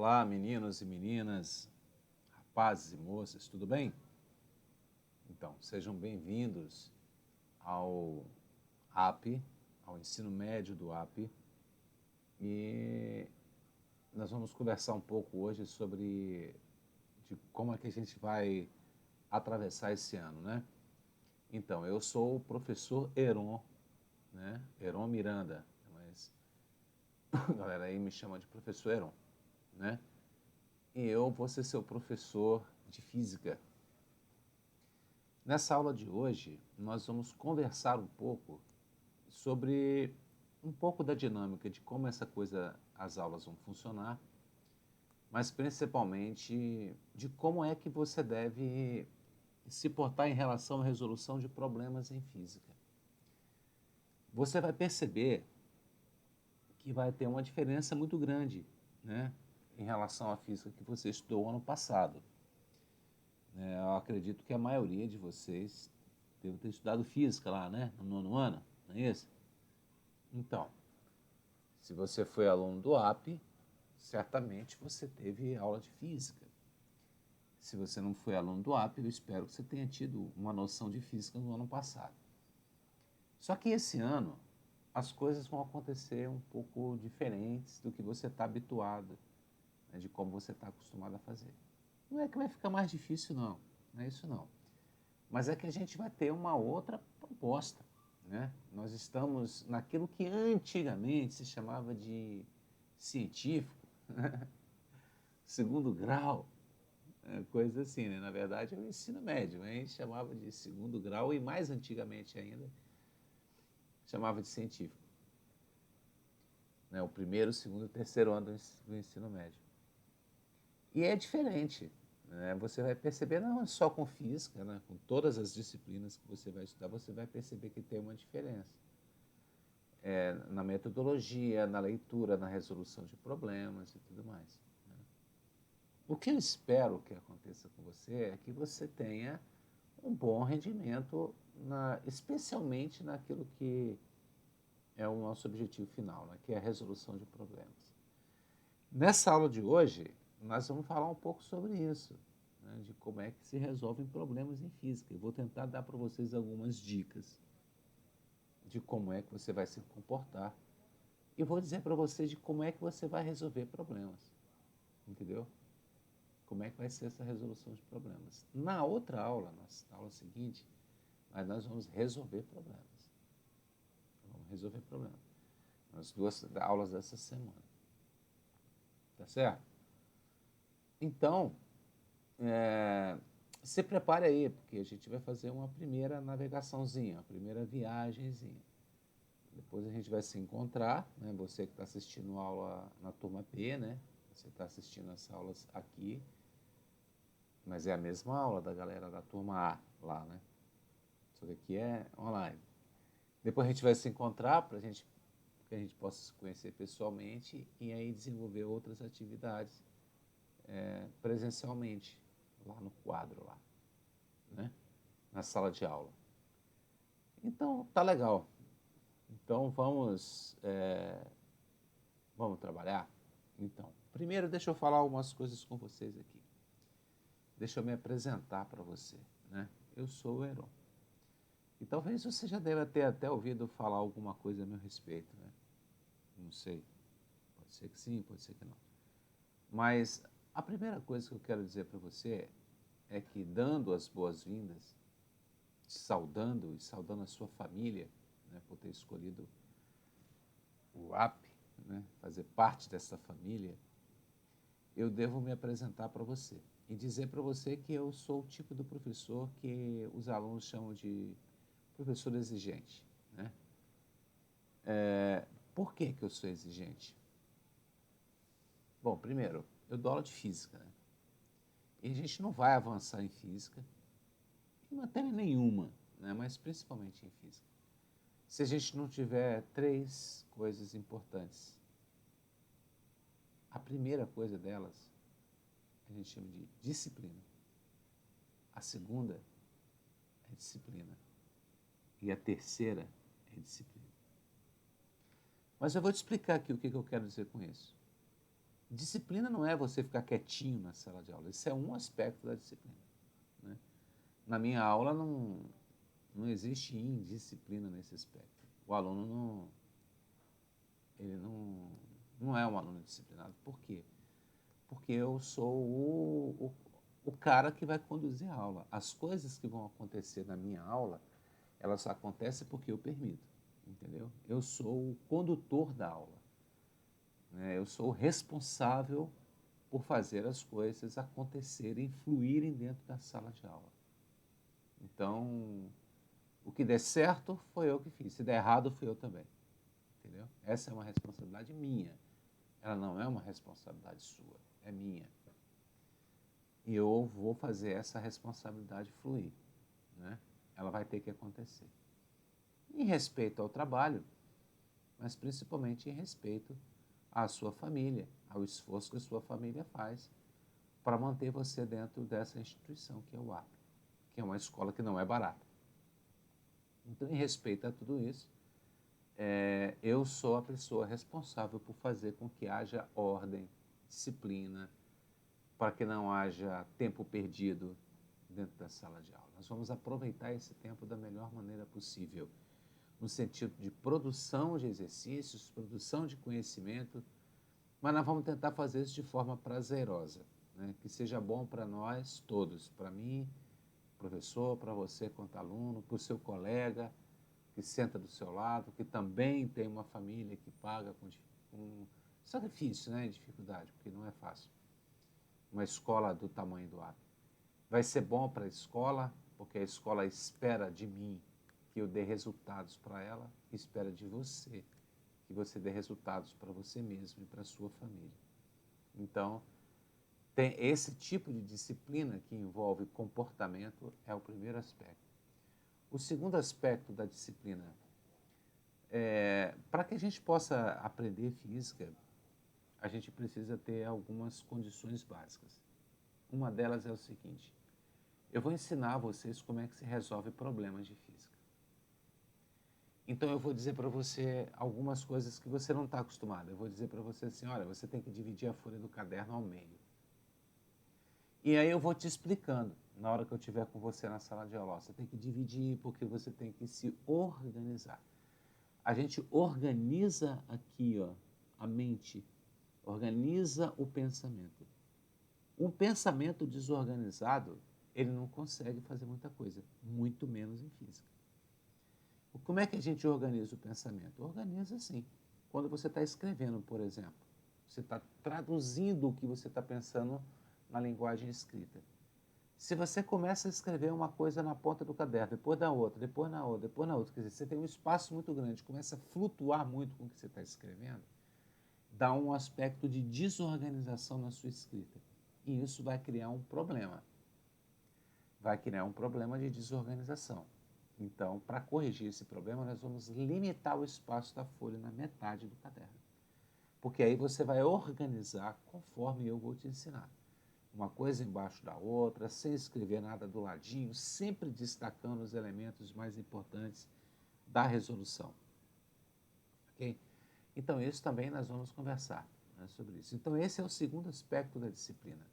Olá, meninos e meninas, rapazes e moças, tudo bem? Então, sejam bem-vindos ao AP, ao ensino médio do AP, e nós vamos conversar um pouco hoje sobre de como é que a gente vai atravessar esse ano, né? Então, eu sou o professor Heron, né? Heron Miranda, mas a galera aí me chama de professor Heron, né? E eu vou ser seu professor de física. Nessa aula de hoje, nós vamos conversar um pouco sobre um pouco da dinâmica de como essa coisa, as aulas vão funcionar, mas principalmente de como é que você deve se portar em relação à resolução de problemas em física. Você vai perceber que vai ter uma diferença muito grande, né, em relação à física que você estudou ano passado. Eu acredito que a maioria de vocês deve ter estudado física lá, né, no nono ano, não é isso? Então, se você foi aluno do AP, certamente você teve aula de física. Se você não foi aluno do AP, eu espero que você tenha tido uma noção de física no ano passado. Só que esse ano, as coisas vão acontecer um pouco diferentes do que você está habituado, né, de como você está acostumado a fazer. Não é que vai ficar mais difícil, não é isso não. Mas é que a gente vai ter uma outra proposta, né? Nós estamos naquilo que antigamente se chamava de científico, né? Segundo grau, coisa assim, né? Na verdade é o ensino médio, né? A gente chamava de segundo grau e mais antigamente ainda chamava de científico, né? O primeiro, o segundo e o terceiro ano do ensino médio. E é diferente, né? Você vai perceber, não só com física, né? Com todas as disciplinas que você vai estudar, você vai perceber que tem uma diferença. Na metodologia, na leitura, na resolução de problemas e tudo mais. Né? O que eu espero que aconteça com você é que você tenha um bom rendimento, especialmente naquilo que é o nosso objetivo final, né? Que é a resolução de problemas. Nessa aula de hoje, nós vamos falar um pouco sobre isso, né? De como é que se resolvem problemas em física. Eu vou tentar dar para vocês algumas dicas de como é que você vai se comportar. E vou dizer para você de como é que você vai resolver problemas. Entendeu? Como é que vai ser essa resolução de problemas. Na outra aula, na aula seguinte, nós vamos resolver problemas. Vamos resolver problemas. Nas duas aulas dessa semana. Tá certo? Então, se prepare aí, porque a gente vai fazer uma primeira navegaçãozinha, uma primeira viagenzinha. Depois a gente vai se encontrar, né? Você que está assistindo a aula na turma P, né? Você está assistindo as aulas aqui, mas é a mesma aula da galera da turma A lá, né? Isso daqui é online. Depois a gente vai se encontrar para que a gente possa se conhecer pessoalmente e aí desenvolver outras atividades presencialmente, lá no quadro, lá, né? Na sala de aula. Então, tá legal. Então, vamos trabalhar? Então, primeiro deixa eu falar algumas coisas com vocês aqui. Deixa eu me apresentar para você, né? Eu sou o Heron. E talvez você já deva ter até ouvido falar alguma coisa a meu respeito, né? Não sei. Pode ser que sim, pode ser que não. Mas a primeira coisa que eu quero dizer para você é que, dando as boas-vindas, saudando e saudando a sua família, né, por ter escolhido o AP, né, fazer parte dessa família, eu devo me apresentar para você e dizer para você que eu sou o tipo do professor que os alunos chamam de professor exigente, né? Por que eu sou exigente? Bom, primeiro, eu dou aula de física, né? E a gente não vai avançar em física, em matéria nenhuma, né? Mas principalmente em física, se a gente não tiver três coisas importantes. A primeira coisa delas, a gente chama de disciplina. A segunda é disciplina. E a terceira é disciplina. Mas eu vou te explicar aqui o que eu quero dizer com isso. Disciplina não é você ficar quietinho na sala de aula, isso é um aspecto da disciplina, né? Na minha aula não existe indisciplina nesse aspecto. O aluno ele não é um aluno disciplinado. Por quê? Porque eu sou o cara que vai conduzir a aula. As coisas que vão acontecer na minha aula, elas acontecem porque eu permito, entendeu? Eu sou o condutor da aula, né? Eu sou o responsável por fazer as coisas acontecerem, fluírem dentro da sala de aula. Então, o que der certo foi eu que fiz, se der errado fui eu também, entendeu? Essa é uma responsabilidade minha, ela não é uma responsabilidade sua, é minha. E eu vou fazer essa responsabilidade fluir, né? Ela vai ter que acontecer. Em respeito ao trabalho, mas principalmente em respeito à sua família, ao esforço que a sua família faz para manter você dentro dessa instituição que é o AP, que é uma escola que não é barata. Então, em respeito a tudo isso, eu sou a pessoa responsável por fazer com que haja ordem, disciplina, para que não haja tempo perdido dentro da sala de aula. Nós vamos aproveitar esse tempo da melhor maneira possível, no sentido de produção de exercícios, produção de conhecimento, mas nós vamos tentar fazer isso de forma prazerosa, né? Que seja bom para nós todos, para mim, professor, para você quanto aluno, para o seu colega que senta do seu lado, que também tem uma família que paga com sacrifício, né, dificuldade, porque não é fácil. Uma escola do tamanho do AP. Vai ser bom para a escola, porque a escola espera de mim que eu dê resultados para ela, e espera de você que você dê resultados para você mesmo e para a sua família. Então, tem esse tipo de disciplina que envolve comportamento é o primeiro aspecto. O segundo aspecto da disciplina para que a gente possa aprender física, a gente precisa ter algumas condições básicas. Uma delas é o seguinte: eu vou ensinar a vocês como é que se resolve problemas de física. Então eu vou dizer para você algumas coisas que você não está acostumado. Eu vou dizer para você assim: olha, você tem que dividir a folha do caderno ao meio. E aí eu vou te explicando, na hora que eu estiver com você na sala de aula, você tem que dividir porque você tem que se organizar. A gente organiza aqui, ó, a mente, organiza o pensamento. Um pensamento desorganizado, ele não consegue fazer muita coisa, muito menos em física. Como é que a gente organiza o pensamento? Organiza assim. Quando você está escrevendo, por exemplo, você está traduzindo o que você está pensando na linguagem escrita. Se você começa a escrever uma coisa na ponta do caderno, depois na outra, depois na outra, depois na outra, quer dizer, você tem um espaço muito grande, começa a flutuar muito com o que você está escrevendo, dá um aspecto de desorganização na sua escrita. E isso vai criar um problema. Vai criar um problema de desorganização. Então, para corrigir esse problema, nós vamos limitar o espaço da folha na metade do caderno. Porque aí você vai organizar conforme eu vou te ensinar. Uma coisa embaixo da outra, sem escrever nada do ladinho, sempre destacando os elementos mais importantes da resolução. Ok? Então, isso também nós vamos conversar, né, sobre isso. Então, esse é o segundo aspecto da disciplina,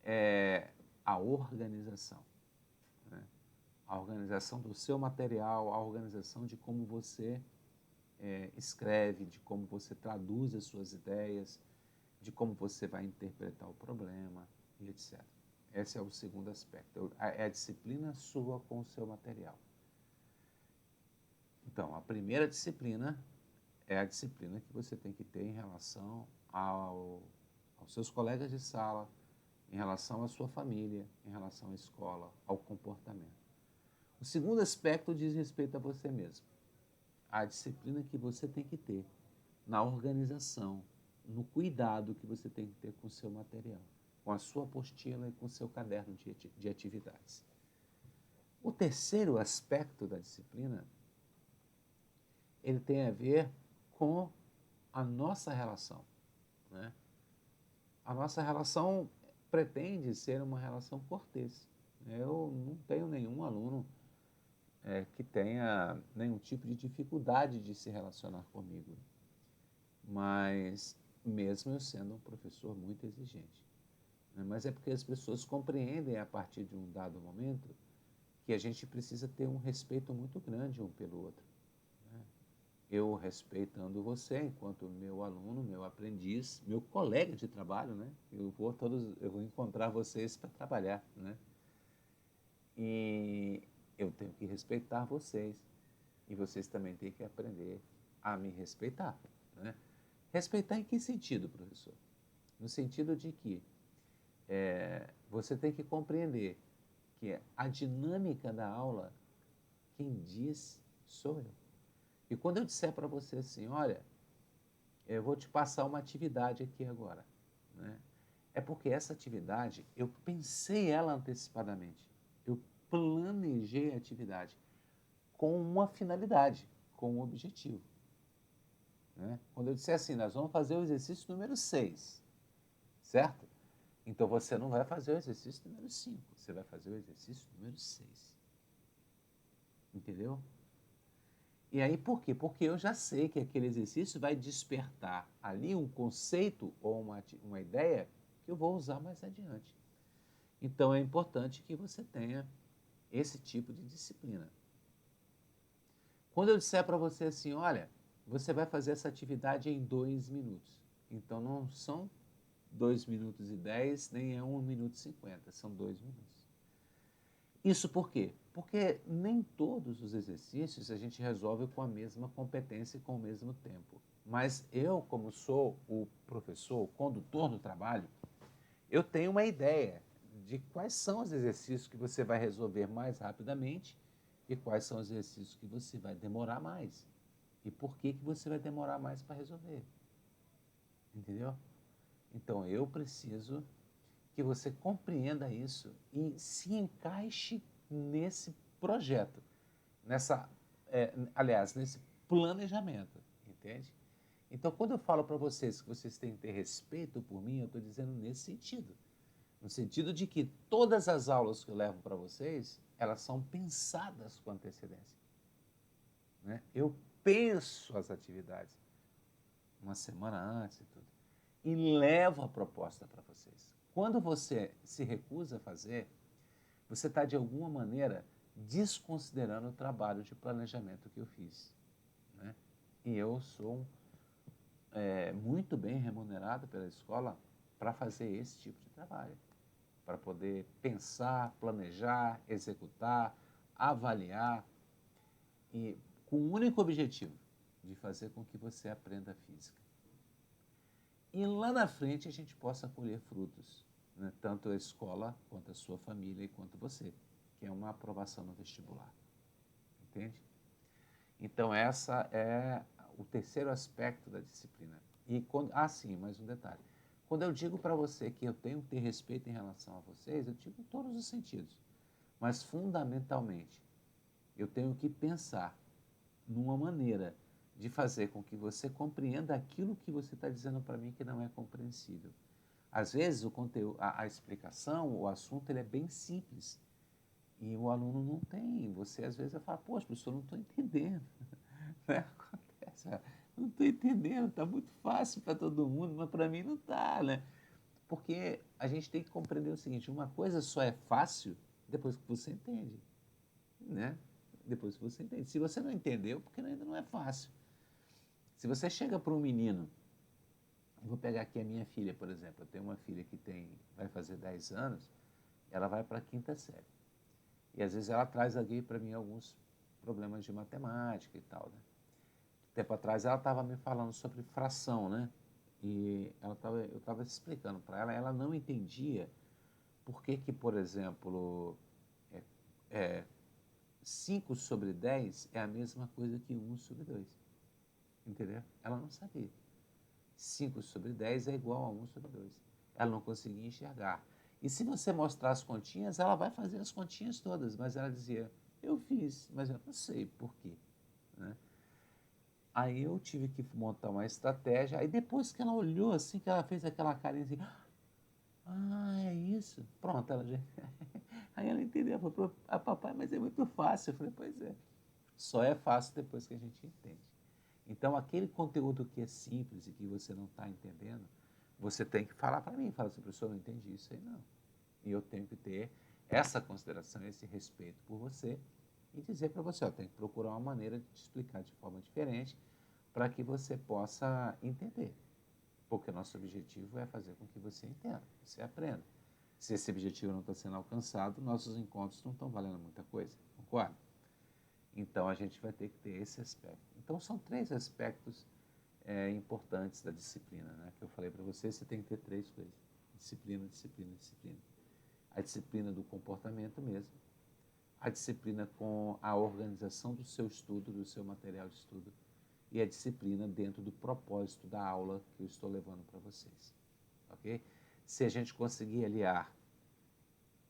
é a organização. Né? A organização do seu material, a organização de como você escreve, de como você traduz as suas ideias, de como você vai interpretar o problema, e etc. Esse é o segundo aspecto, é a disciplina sua com o seu material. Então, a primeira disciplina é a disciplina que você tem que ter em relação aos seus colegas de sala, em relação à sua família, em relação à escola, ao comportamento. O segundo aspecto diz respeito a você mesmo. A disciplina que você tem que ter na organização, no cuidado que você tem que ter com o seu material, com a sua apostila e com o seu caderno de atividades. O terceiro aspecto da disciplina, ele tem a ver com a nossa relação, né? A nossa relação pretende ser uma relação cortês. Eu não tenho nenhum aluno que tenha nenhum tipo de dificuldade de se relacionar comigo. Mas mesmo eu sendo um professor muito exigente, né? Mas é porque as pessoas compreendem a partir de um dado momento que a gente precisa ter um respeito muito grande um pelo outro, né? Eu respeitando você enquanto meu aluno, meu aprendiz, meu colega de trabalho, né? Eu vou encontrar vocês para trabalhar, né? E eu tenho que respeitar vocês. E vocês também têm que aprender a me respeitar, né? Respeitar em que sentido, professor? No sentido de que você tem que compreender que a dinâmica da aula, quem diz sou eu. E quando eu disser para você assim, olha, eu vou te passar uma atividade aqui agora, né? É porque essa atividade, eu pensei ela antecipadamente. Eu planejei a atividade com uma finalidade, com um objetivo, né? Quando eu disser assim, nós vamos fazer o exercício número 6, certo? Então você não vai fazer o exercício número 5, você vai fazer o exercício número 6. Entendeu? E aí por quê? Porque eu já sei que aquele exercício vai despertar ali um conceito ou uma ideia que eu vou usar mais adiante. Então é importante que você tenha esse tipo de disciplina. Quando eu disser para você assim, olha, você vai fazer essa atividade em 2 minutos. Então não são 2 minutos e 10, nem é 1 minuto e 50, são 2 minutos. Isso por quê? Porque nem todos os exercícios a gente resolve com a mesma competência e com o mesmo tempo. Mas eu, como sou o professor, o condutor do trabalho, eu tenho uma ideia de quais são os exercícios que você vai resolver mais rapidamente e quais são os exercícios que você vai demorar mais. E por que você vai demorar mais para resolver. Entendeu? Então eu preciso que você compreenda isso e se encaixe nesse projeto, aliás, nesse planejamento, entende? Então, quando eu falo para vocês que vocês têm que ter respeito por mim, eu estou dizendo nesse sentido. No sentido de que todas as aulas que eu levo para vocês, elas são pensadas com antecedência, né? Eu penso as atividades uma semana antes e tudo, e levo a proposta para vocês. Quando você se recusa a fazer, você está, de alguma maneira, desconsiderando o trabalho de planejamento que eu fiz, né? E eu sou muito bem remunerado pela escola para fazer esse tipo de trabalho, para poder pensar, planejar, executar, avaliar, e com o único objetivo de fazer com que você aprenda física. E lá na frente a gente possa colher frutos, né? Tanto a escola, quanto a sua família e quanto você, que é uma aprovação no vestibular. Entende? Então, essa é o terceiro aspecto da disciplina. Sim, mais um detalhe. Quando eu digo para você que eu tenho que ter respeito em relação a vocês, eu digo em todos os sentidos. Mas, fundamentalmente, eu tenho que pensar numa maneira de fazer com que você compreenda aquilo que você está dizendo para mim que não é compreensível. Às vezes, o conteúdo, a explicação, o assunto, ele é bem simples. E o aluno não tem. Você, às vezes, vai falar, poxa, professor, não estou entendendo. Né? Acontece, não estou entendendo, está muito fácil para todo mundo, mas para mim não está, né? Porque a gente tem que compreender o seguinte, uma coisa só é fácil depois que você entende, né? Depois que você entende. Se você não entendeu, porque ainda não é fácil. Se você chega para um menino, vou pegar aqui a minha filha, por exemplo, eu tenho uma filha que vai fazer 10 anos, ela vai para a quinta série. E às vezes ela traz aqui para mim alguns problemas de matemática e tal, né? Tempo atrás ela estava me falando sobre fração, né? E eu estava explicando para ela, ela não entendia por que, por exemplo, é, é, 5 sobre 10 é a mesma coisa que 1 sobre 2. Entendeu? Ela não sabia. 5 sobre 10 é igual a 1 sobre 2. Ela não conseguia enxergar. E se você mostrar as continhas, ela vai fazer as continhas todas, mas ela dizia, eu fiz, mas eu não sei por quê, né? Aí eu tive que montar uma estratégia, aí depois que ela olhou assim, que ela fez aquela carinha assim, é isso, pronto, ela já... Aí ela entendeu, falou, papai, mas é muito fácil. Eu falei, pois é, só é fácil depois que a gente entende. Então, aquele conteúdo que é simples e que você não está entendendo, você tem que falar para mim, falar assim, professor, eu não entendi isso aí não. E eu tenho que ter essa consideração, esse respeito por você e dizer para você, ó, tem que procurar uma maneira de te explicar de forma diferente para que você possa entender. Porque o nosso objetivo é fazer com que você entenda, você aprenda. Se esse objetivo não está sendo alcançado, nossos encontros não estão valendo muita coisa, concorda? Então, a gente vai ter que ter esse aspecto. Então, são 3 aspectos importantes da disciplina, né? Que eu falei para você tem que ter 3 coisas. Disciplina, disciplina, disciplina. A disciplina do comportamento mesmo, a disciplina com a organização do seu estudo, do seu material de estudo, e a disciplina dentro do propósito da aula que eu estou levando para vocês, ok? Se a gente conseguir aliar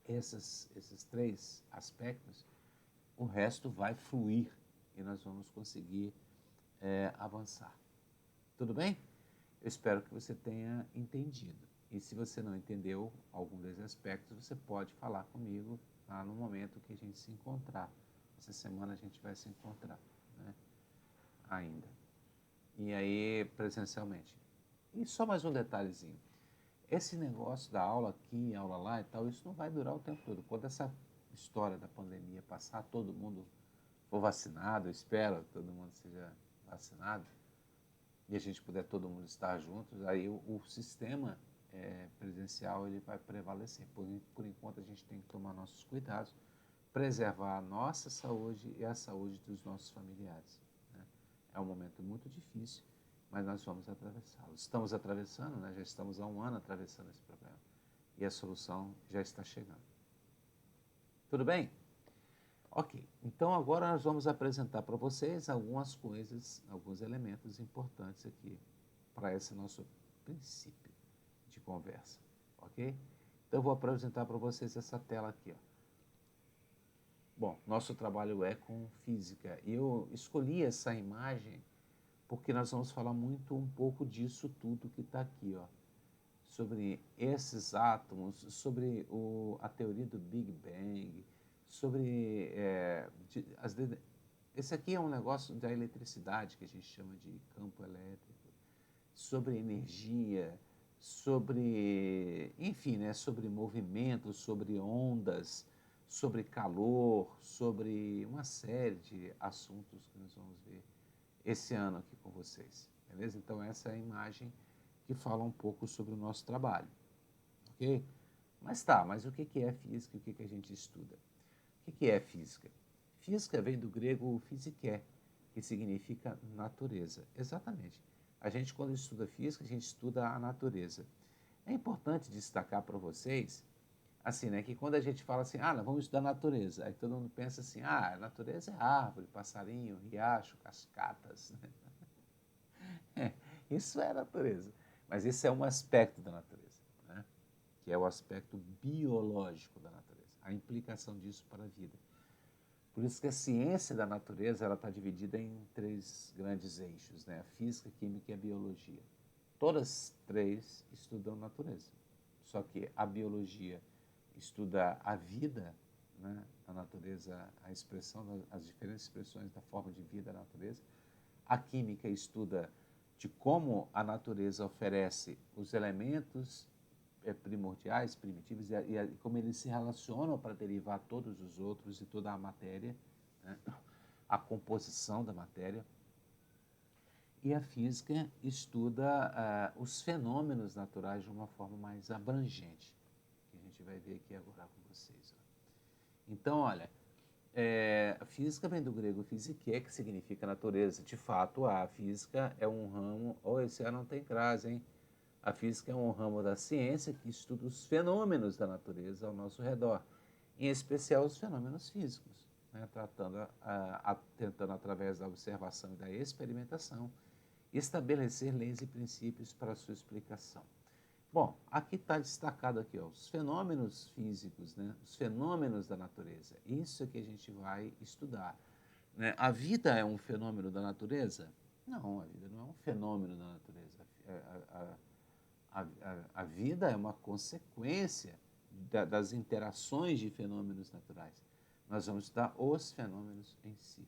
esses 3 aspectos, o resto vai fluir e nós vamos conseguir avançar. Tudo bem? Eu espero que você tenha entendido. E se você não entendeu algum desses aspectos, você pode falar comigo lá no momento que a gente se encontrar. Essa semana a gente vai se encontrar, né? Ainda. E aí, presencialmente. E só mais um detalhezinho. Esse negócio da aula aqui, aula lá e tal, isso não vai durar o tempo todo. Quando essa história da pandemia passar, todo mundo for vacinado, eu espero que todo mundo seja vacinado, e a gente puder todo mundo estar juntos, aí o sistema presencial ele vai prevalecer. Por enquanto, a gente tem que tomar nossos cuidados, preservar a nossa saúde e a saúde dos nossos familiares, né? É um momento muito difícil, mas nós vamos atravessá-lo. Estamos atravessando, né? Já estamos há um ano atravessando esse problema. E a solução já está chegando. Tudo bem? Ok, então agora nós vamos apresentar para vocês algumas coisas, alguns elementos importantes aqui para esse nosso princípio de conversa, ok? Então eu vou apresentar para vocês essa tela aqui, ó. Bom, nosso trabalho é com física e eu escolhi essa imagem porque nós vamos falar muito um pouco disso tudo que está aqui, ó, sobre esses átomos, sobre a teoria do Big Bang, sobre esse aqui é um negócio da eletricidade que a gente chama de campo elétrico, sobre energia, sobre, enfim, né, sobre movimento, sobre ondas, sobre calor, sobre uma série de assuntos que nós vamos ver esse ano aqui com vocês, beleza? Então essa é a imagem que fala um pouco sobre o nosso trabalho, ok? Mas o que é física e o que a gente estuda? O que é física? Física vem do grego physiké, que significa natureza. Exatamente. A gente, quando estuda física, a gente estuda a natureza. É importante destacar para vocês, assim, né, que quando a gente fala assim, nós vamos estudar natureza, aí todo mundo pensa assim, a natureza é árvore, passarinho, riacho, cascatas, né? Isso é natureza. Mas esse é um aspecto da natureza, né? Que é o aspecto biológico da natureza, a implicação disso para a vida. Por isso que a ciência da natureza ela está dividida em 3 grandes eixos, né? A física, a química e a biologia. Todas 3 estudam natureza. Só que a biologia estuda a vida, né? A natureza, a expressão, as diferentes expressões da forma de vida da natureza. A química estuda de como a natureza oferece os elementos primordiais, primitivos, e como eles se relacionam para derivar todos os outros e toda a matéria, né? A composição da matéria. E a física estuda os fenômenos naturais de uma forma mais abrangente, que a gente vai ver aqui agora com vocês. Ó. Então, olha, a física vem do grego physiké, que significa natureza. De fato, a física é um ramo... esse ano não tem crase, hein? A física é um ramo da ciência que estuda os fenômenos da natureza ao nosso redor, em especial os fenômenos físicos, né? Tentando, através da observação e da experimentação, estabelecer leis e princípios para a sua explicação. Bom, aqui está destacado aqui, ó, os fenômenos físicos, né? Os fenômenos da natureza. Isso é que a gente vai estudar, né? A vida é um fenômeno da natureza? Não, a vida não é um fenômeno da natureza. A vida é uma consequência das interações de fenômenos naturais. Nós vamos estudar os fenômenos em si,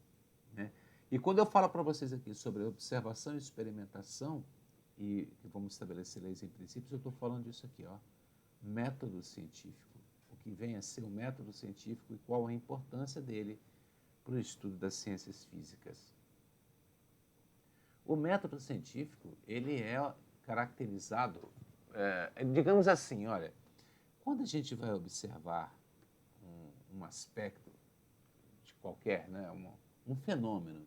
né? E quando eu falo para vocês aqui sobre observação e experimentação, e vamos estabelecer leis e princípios, eu estou falando disso aqui, ó, método científico. O que vem a ser o método científico e qual a importância dele para o estudo das ciências físicas. O método científico, ele é caracterizado, digamos assim, olha, quando a gente vai observar um aspecto de qualquer, né, um fenômeno,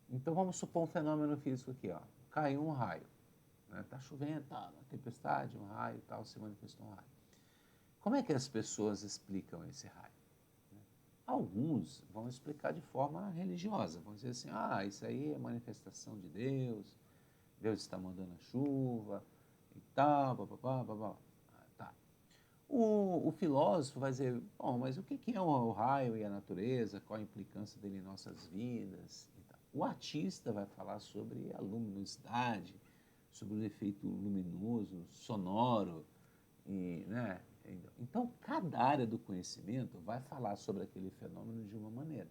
então vamos supor um fenômeno físico aqui, ó, caiu um raio, né, tá chovendo, tá, uma tempestade, um raio e tal, se manifestou um raio. Como é que as pessoas explicam esse raio? Alguns vão explicar de forma religiosa, vão dizer assim, isso aí é manifestação de Deus, Deus está mandando a chuva e tal, papapá, papapá. Tá. O filósofo vai dizer, bom, mas o que é o raio e a natureza, qual a implicância dele em nossas vidas e tal. O artista vai falar sobre a luminosidade, sobre o efeito luminoso, sonoro, e, né? Então, cada área do conhecimento vai falar sobre aquele fenômeno de uma maneira.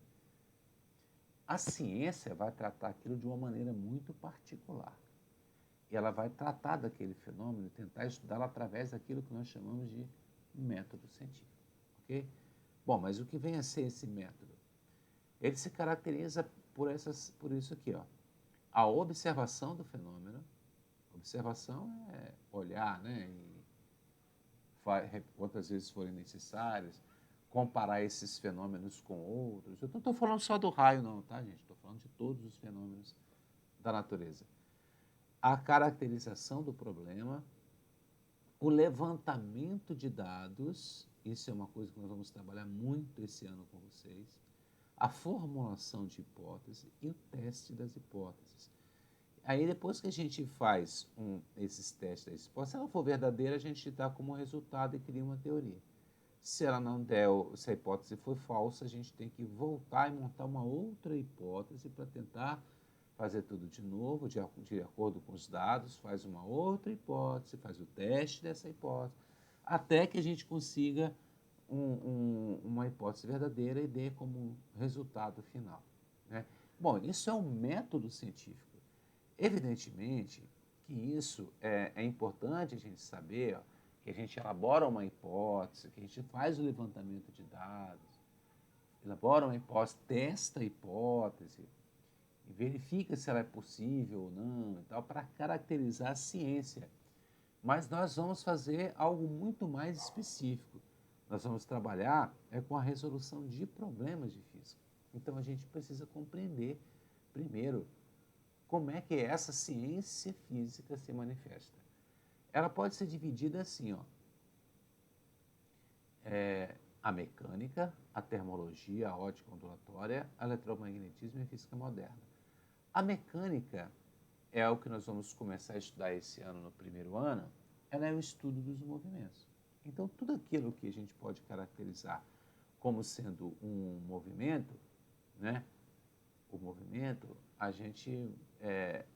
A ciência vai tratar aquilo de uma maneira muito particular. E ela vai tratar daquele fenômeno e tentar estudá-lo através daquilo que nós chamamos de método científico. Ok? Bom, mas o que vem a ser esse método? Ele se caracteriza por isso aqui, ó. A observação do fenômeno. Observação é olhar, né? E quantas vezes forem necessárias, comparar esses fenômenos com outros. Eu não estou falando só do raio, não, tá, gente? Estou falando de todos os fenômenos da natureza. A caracterização do problema, o levantamento de dados, isso é uma coisa que nós vamos trabalhar muito esse ano com vocês, a formulação de hipótese e o teste das hipóteses. Aí, depois que a gente faz esses testes da hipótese, se ela for verdadeira, a gente dá como resultado e cria uma teoria. Se ela não der, se a hipótese for falsa, a gente tem que voltar e montar uma outra hipótese para tentar fazer tudo de novo, de acordo com os dados, faz uma outra hipótese, faz o teste dessa hipótese, até que a gente consiga uma hipótese verdadeira e dê como resultado final. Né? Bom, isso é um método científico. Evidentemente que isso é importante a gente saber, ó, que a gente elabora uma hipótese, que a gente faz o levantamento de dados, elabora uma hipótese, testa a hipótese, e verifica se ela é possível ou não, e tal, para caracterizar a ciência. Mas nós vamos fazer algo muito mais específico. Nós vamos trabalhar com a resolução de problemas de física. Então a gente precisa compreender, primeiro, como é que essa ciência física se manifesta. Ela pode ser dividida assim, ó. A mecânica, a termologia, a ótica ondulatória, a eletromagnetismo e a física moderna. A mecânica é o que nós vamos começar a estudar esse ano, no primeiro ano, ela é o estudo dos movimentos. Então, tudo aquilo que a gente pode caracterizar como sendo um movimento, né? O movimento, a gente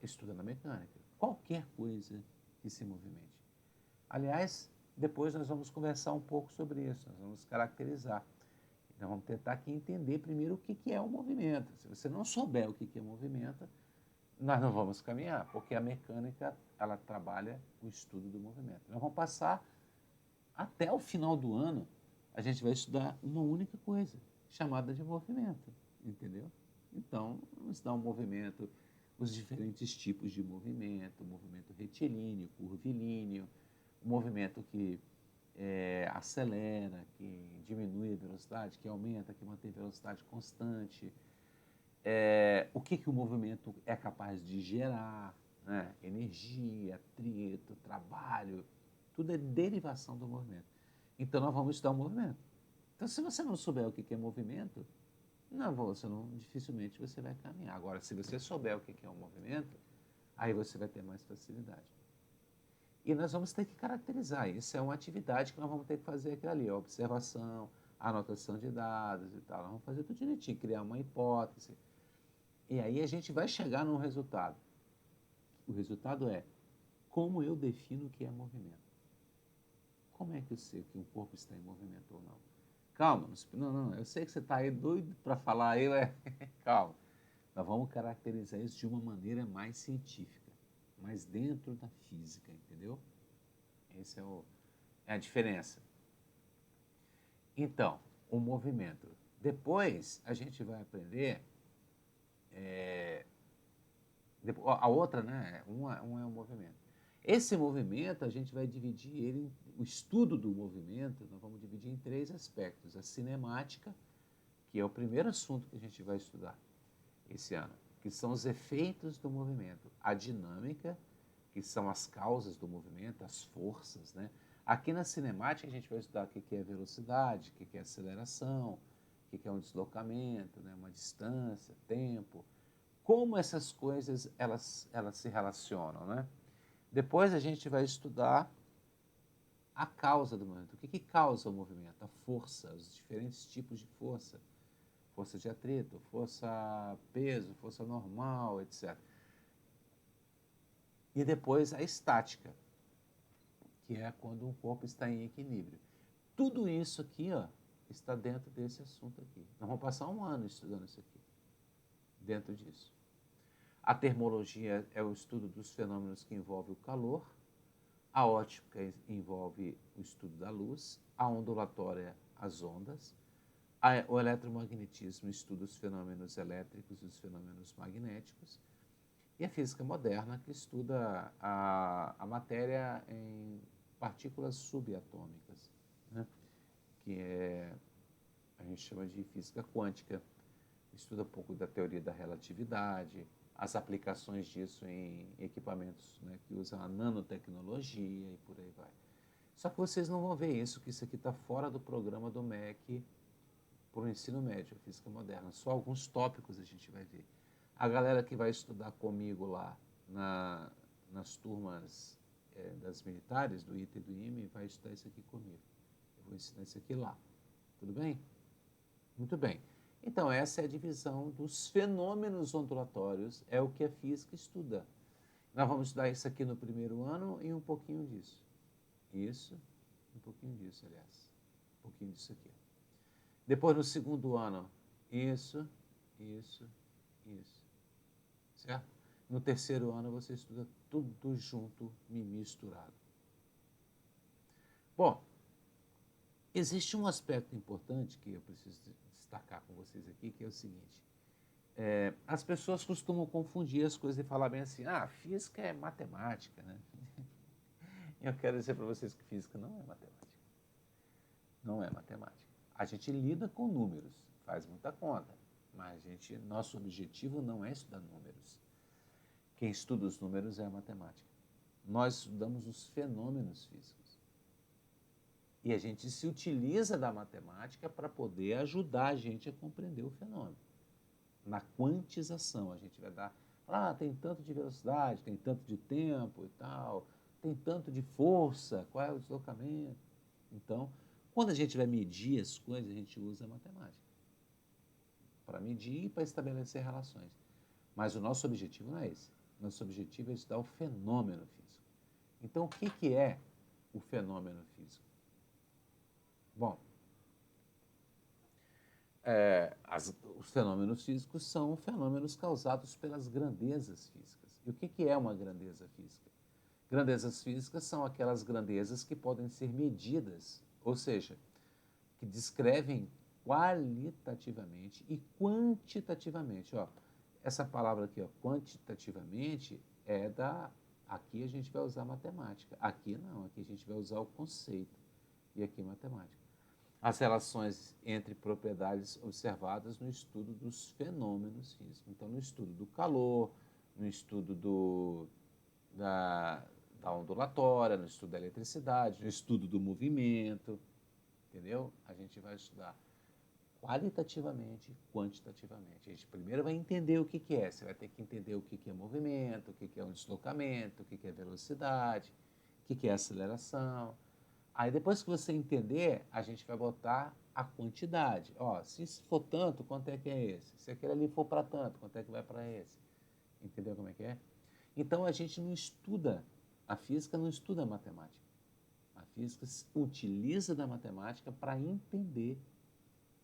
estuda na mecânica. Qualquer coisa que se movimente. Aliás, depois nós vamos conversar um pouco sobre isso, nós vamos caracterizar. Então, vamos tentar aqui entender primeiro o que é o movimento. Se você não souber o que é movimento, nós não vamos caminhar, porque a mecânica, ela trabalha o estudo do movimento. Nós vamos passar até o final do ano, a gente vai estudar uma única coisa, chamada de movimento, entendeu? Então, vamos estudar o movimento, os diferentes tipos de movimento, o movimento retilíneo, curvilíneo, o movimento que acelera, que diminui a velocidade, que aumenta, que mantém a velocidade constante, o que o movimento é capaz de gerar, né? Energia, atrito, trabalho, tudo é derivação do movimento. Então, nós vamos estudar o movimento. Então, se você não souber o que é movimento, dificilmente você vai caminhar. Agora, se você souber o que é um movimento, aí você vai ter mais facilidade. E nós vamos ter que caracterizar. Isso é uma atividade que nós vamos ter que fazer aquilo ali, a observação, a anotação de dados e tal. Nós vamos fazer tudo direitinho, criar uma hipótese. E aí a gente vai chegar num resultado. O resultado é como eu defino o que é movimento. Como é que eu sei que um corpo está em movimento ou não? Calma, não, eu sei que você está aí doido para falar aí, calma. Nós vamos caracterizar isso de uma maneira mais científica, mais dentro da física, entendeu? Essa é a diferença. Então, o movimento. Depois, a gente vai aprender... a outra, né? Uma é o movimento. Esse movimento, a gente vai dividir ele, o estudo do movimento, nós vamos dividir em 3 aspectos. A cinemática, que é o primeiro assunto que a gente vai estudar esse ano, que são os efeitos do movimento. A dinâmica, que são as causas do movimento, as forças, né? Aqui na cinemática a gente vai estudar o que é velocidade, o que é aceleração, o que é um deslocamento, né? Uma distância, tempo, como essas coisas elas se relacionam, né? Depois a gente vai estudar a causa do movimento. O que causa o movimento? A força, os diferentes tipos de força. Força de atrito, força peso, força normal, etc. E depois a estática, que é quando um corpo está em equilíbrio. Tudo isso aqui, ó, está dentro desse assunto aqui. Nós vamos passar um ano estudando isso aqui, dentro disso. A termologia é o estudo dos fenômenos que envolvem o calor, a óptica envolve o estudo da luz, a ondulatória, as ondas, o eletromagnetismo estuda os fenômenos elétricos e os fenômenos magnéticos, e a física moderna, que estuda a matéria em partículas subatômicas, né? Que a gente chama de física quântica, estuda um pouco da teoria da relatividade, as aplicações disso em equipamentos, né, que usam a nanotecnologia e por aí vai. Só que vocês não vão ver isso, que isso aqui está fora do programa do MEC para o ensino médio, a física moderna. Só alguns tópicos a gente vai ver. A galera que vai estudar comigo lá nas turmas das militares, do ITA e do IME, vai estudar isso aqui comigo. Eu vou ensinar isso aqui lá. Tudo bem? Muito bem. Então, essa é a divisão dos fenômenos ondulatórios, é o que a física estuda. Nós vamos estudar isso aqui no primeiro ano e um pouquinho disso. Isso, um pouquinho disso, aliás. Um pouquinho disso aqui. Depois, no segundo ano, isso. Certo? No terceiro ano, você estuda tudo junto, misturado. Bom, existe um aspecto importante que eu preciso destacar com vocês aqui, que é o seguinte. As pessoas costumam confundir as coisas e falar bem assim, física é matemática, né? Eu quero dizer para vocês que física não é matemática. Não é matemática. A gente lida com números, faz muita conta, mas nosso objetivo não é estudar números. Quem estuda os números é a matemática. Nós estudamos os fenômenos físicos. E a gente se utiliza da matemática para poder ajudar a gente a compreender o fenômeno. Na quantização, a gente vai dar, tem tanto de velocidade, tem tanto de tempo e tal, tem tanto de força, qual é o deslocamento. Então, quando a gente vai medir as coisas, a gente usa a matemática para medir e para estabelecer relações. Mas o nosso objetivo não é esse. Nosso objetivo é estudar o fenômeno físico. Então, o que é o fenômeno físico? Bom, os fenômenos físicos são fenômenos causados pelas grandezas físicas. E o que é uma grandeza física? Grandezas físicas são aquelas grandezas que podem ser medidas, ou seja, que descrevem qualitativamente e quantitativamente. Essa palavra aqui, quantitativamente, aqui a gente vai usar matemática. Aqui não, aqui a gente vai usar o conceito. E aqui matemática. As relações entre propriedades observadas no estudo dos fenômenos físicos. Então, no estudo do calor, no estudo da ondulatória, no estudo da eletricidade, no estudo do movimento, entendeu? A gente vai estudar qualitativamente e quantitativamente. A gente primeiro vai entender o que é. Você vai ter que entender o que é movimento, o que é um deslocamento, o que é velocidade, o que é aceleração. Aí depois que você entender, a gente vai botar a quantidade. Se for tanto, quanto é que é esse? Se aquele ali for para tanto, quanto é que vai para esse? Entendeu como é que é? Então a gente não estuda, a física não estuda a matemática. A física utiliza da matemática para entender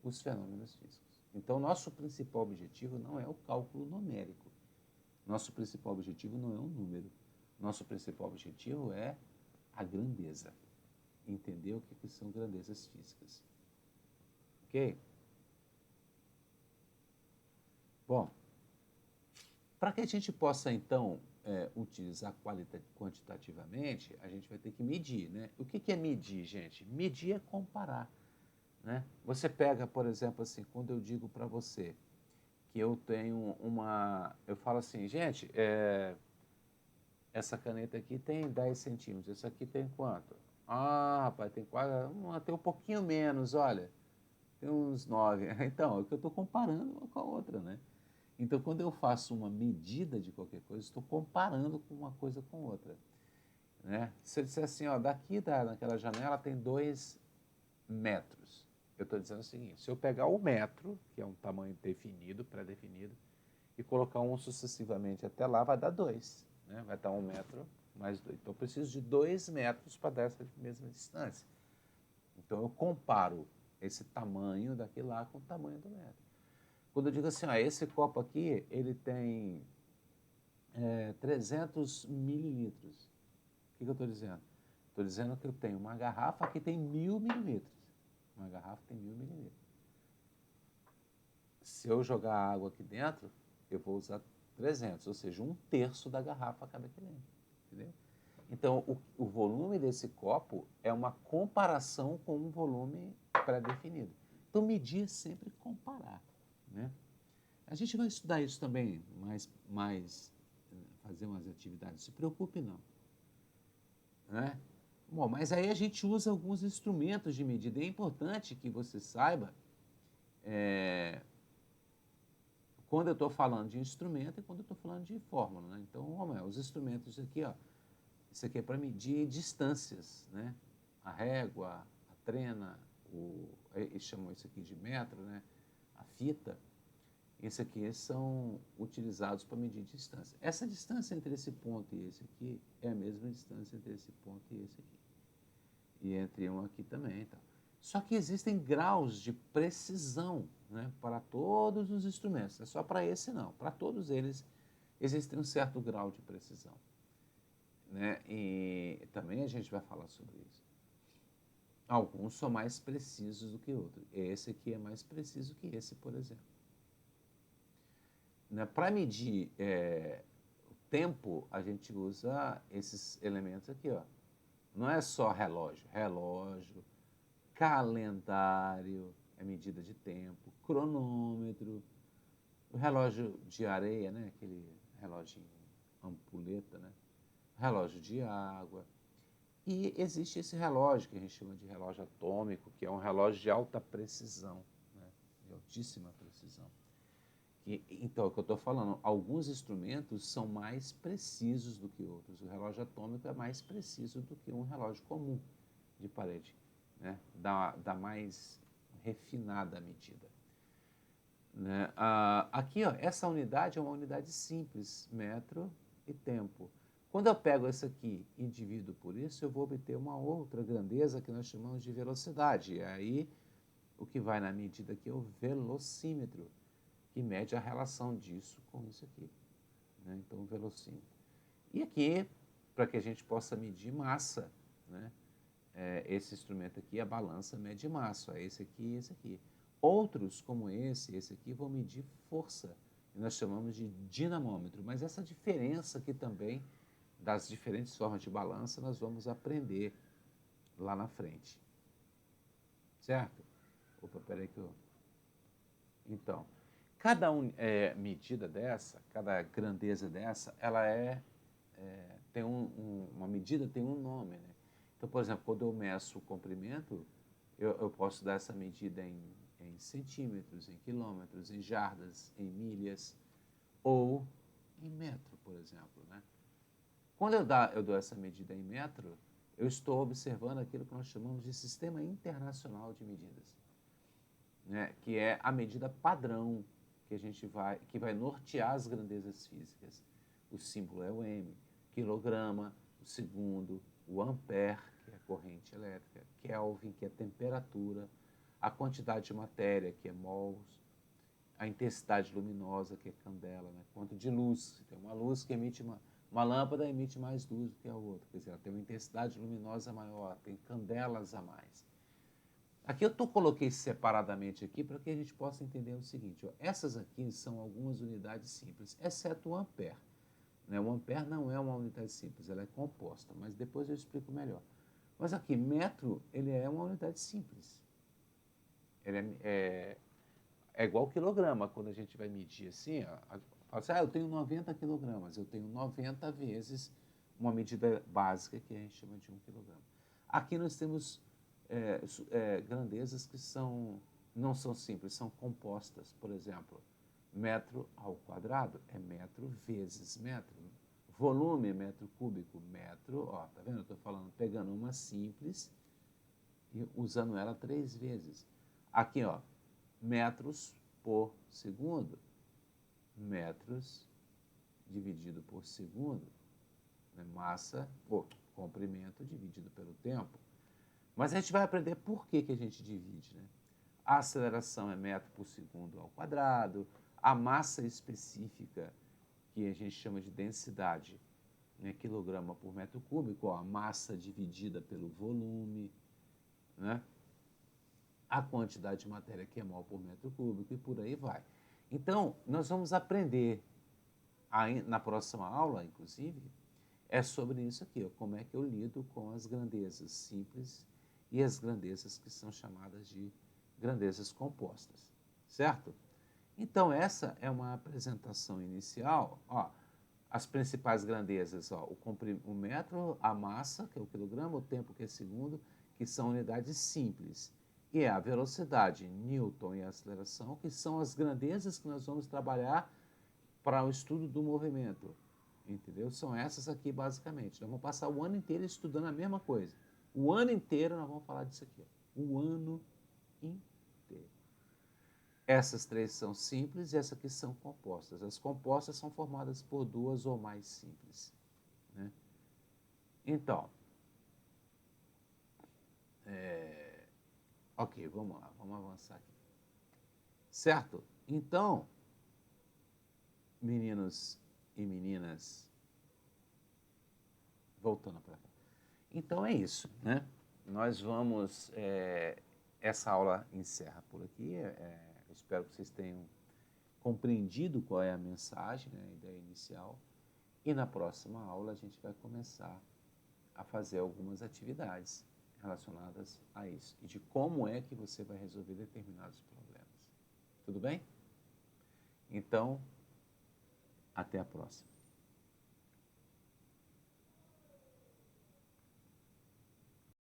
os fenômenos físicos. Então, nosso principal objetivo não é o cálculo numérico. Nosso principal objetivo não é um número. Nosso principal objetivo é a grandeza. Entender o que são grandezas físicas. Ok? Bom, para que a gente possa, então, utilizar quantitativamente, a gente vai ter que medir, né? O que é medir, gente? Medir é comparar, né? Você pega, por exemplo, assim, quando eu digo para você que eu tenho uma... Eu falo assim, gente, essa caneta aqui tem 10 centímetros, essa aqui tem quanto? Ah, rapaz, tem quase... tem um pouquinho menos, olha, tem uns 9. Então, é o que eu estou comparando uma com a outra, né? Então, quando eu faço uma medida de qualquer coisa, estou comparando com uma coisa com outra, né? Se eu disser assim, ó, daqui naquela janela tem 2 metros, eu estou dizendo o seguinte, se eu pegar o metro, que é um tamanho definido, pré-definido, e colocar um sucessivamente até lá, vai dar 2, né? Vai dar 1 metro mais 2. Então, eu preciso de 2 metros para dar essa mesma distância. Então, eu comparo esse tamanho daqui lá com o tamanho do metro. Quando eu digo assim, esse copo aqui, ele tem 300 mililitros. O que eu estou dizendo? Estou dizendo que eu tenho uma garrafa que tem 1000 mililitros. Uma garrafa tem 1000 mililitros. Se eu jogar água aqui dentro, eu vou usar 300, ou seja, 1/3 da garrafa cabe aqui dentro. Entendeu? Então, o volume desse copo é uma comparação com um volume pré-definido. Então, medir é sempre comparar, né? A gente vai estudar isso também, fazer umas atividades. Não se preocupe, não. Né? Bom, mas aí a gente usa alguns instrumentos de medida. É importante que você saiba quando eu estou falando de instrumento e quando eu estou falando de fórmula. Né? Então, os instrumentos aqui, ó, isso aqui é para medir distâncias, né? A régua, a trena, eles chamam isso aqui de metro, né? A fita. Esse aqui são utilizados para medir distância. Essa distância entre esse ponto e esse aqui é a mesma distância entre esse ponto e esse aqui. E entre um aqui também. Então. Só que existem graus de precisão, né, para todos os instrumentos. Não é só para esse, não. Para todos eles existe um certo grau de precisão. Né? E também a gente vai falar sobre isso. Alguns são mais precisos do que outros. Esse aqui é mais preciso que esse, por exemplo. Né? Para medir o tempo, a gente usa esses elementos aqui, ó. Não é só relógio, calendário, é medida de tempo, cronômetro, o relógio de areia, né? Aquele relógio ampulheta, né? Relógio de água. E existe esse relógio que a gente chama de relógio atômico, que é um relógio de alta precisão, né? De altíssima precisão. Então, é o que eu estou falando, alguns instrumentos são mais precisos do que outros. O relógio atômico é mais preciso do que um relógio comum de parede, né? Dá mais refinada a medida. Né? Aqui, ó, essa unidade é uma unidade simples, metro e tempo. Quando eu pego esse aqui e divido por isso, eu vou obter uma outra grandeza que nós chamamos de velocidade. E aí, o que vai na medida aqui é o velocímetro, que mede a relação disso com isso aqui. Né? Então, o velocímetro. E aqui, para que a gente possa medir massa, né? Esse instrumento aqui, a balança, mede massa. É esse aqui e esse aqui. Outros, como esse aqui, vão medir força. E nós chamamos de dinamômetro. Mas essa diferença aqui também, das diferentes formas de balança, nós vamos aprender lá na frente. Certo? Opa, peraí que eu... Então, cada medida dessa, cada grandeza dessa, ela tem uma medida tem um nome, né? Então, por exemplo, quando eu meço o comprimento, eu posso dar essa medida em centímetros, em quilômetros, em jardas, em milhas ou em metro, por exemplo, né? Quando eu dou essa medida em metro, eu estou observando aquilo que nós chamamos de Sistema Internacional de Medidas, né? Que é a medida padrão que vai nortear as grandezas físicas. O símbolo é o M, quilograma, o segundo, o ampere, que é a corrente elétrica, Kelvin, que é a temperatura, a quantidade de matéria, que é mols, a intensidade luminosa, que é candela, né? Quanto de luz. Tem uma luz que emite uma lâmpada emite mais luz do que a outra, quer dizer, ela tem uma intensidade luminosa maior, tem candelas a mais. Aqui eu coloquei separadamente aqui para que a gente possa entender o seguinte, ó, essas aqui são algumas unidades simples, exceto o ampere. Né? O ampere não é uma unidade simples, ela é composta, mas depois eu explico melhor. Mas aqui, metro, ele é uma unidade simples. Ele é igual quilograma, quando a gente vai medir assim, ó, fala assim, eu tenho 90 quilogramas, eu tenho 90 vezes uma medida básica que a gente chama de 1 quilograma. Aqui nós temos grandezas que não são simples, são compostas. Por exemplo, metro ao quadrado é metro vezes metro. Volume é metro cúbico, metro, ó, tá vendo? Eu estou falando, pegando uma simples e usando ela 3 vezes. Aqui, ó, metros por segundo. Metros dividido por segundo. Né? Massa, comprimento dividido pelo tempo. Mas a gente vai aprender por que a gente divide. Né? A aceleração é metro por segundo ao quadrado. A massa específica, que a gente chama de densidade, né? Quilograma por metro cúbico, ó, a massa dividida pelo volume, né? A quantidade de matéria que é mol por metro cúbico e por aí vai. Então, nós vamos aprender na próxima aula, inclusive, é sobre isso aqui, ó, como é que eu lido com as grandezas simples e as grandezas que são chamadas de grandezas compostas, certo? Então, essa é uma apresentação inicial, ó, as principais grandezas, ó, o metro, a massa, que é o quilograma, o tempo, que é segundo, que são unidades simples, e a velocidade, Newton, e a aceleração, que são as grandezas que nós vamos trabalhar para o estudo do movimento, entendeu? São essas aqui, basicamente. Nós vamos passar o ano inteiro estudando a mesma coisa. O ano inteiro nós vamos falar disso aqui, ó. O ano inteiro. Essas 3 são simples e essas aqui são compostas. As compostas são formadas por 2 ou mais simples. Né? Então, ok, vamos lá, vamos avançar aqui. Certo? Então, meninos e meninas, voltando para cá. Então é isso, né? Nós vamos, essa aula encerra por aqui, eu espero que vocês tenham compreendido qual é a mensagem, né, a ideia inicial, e na próxima aula a gente vai começar a fazer algumas atividades relacionadas a isso, e de como é que você vai resolver determinados problemas. Tudo bem? Então, até a próxima.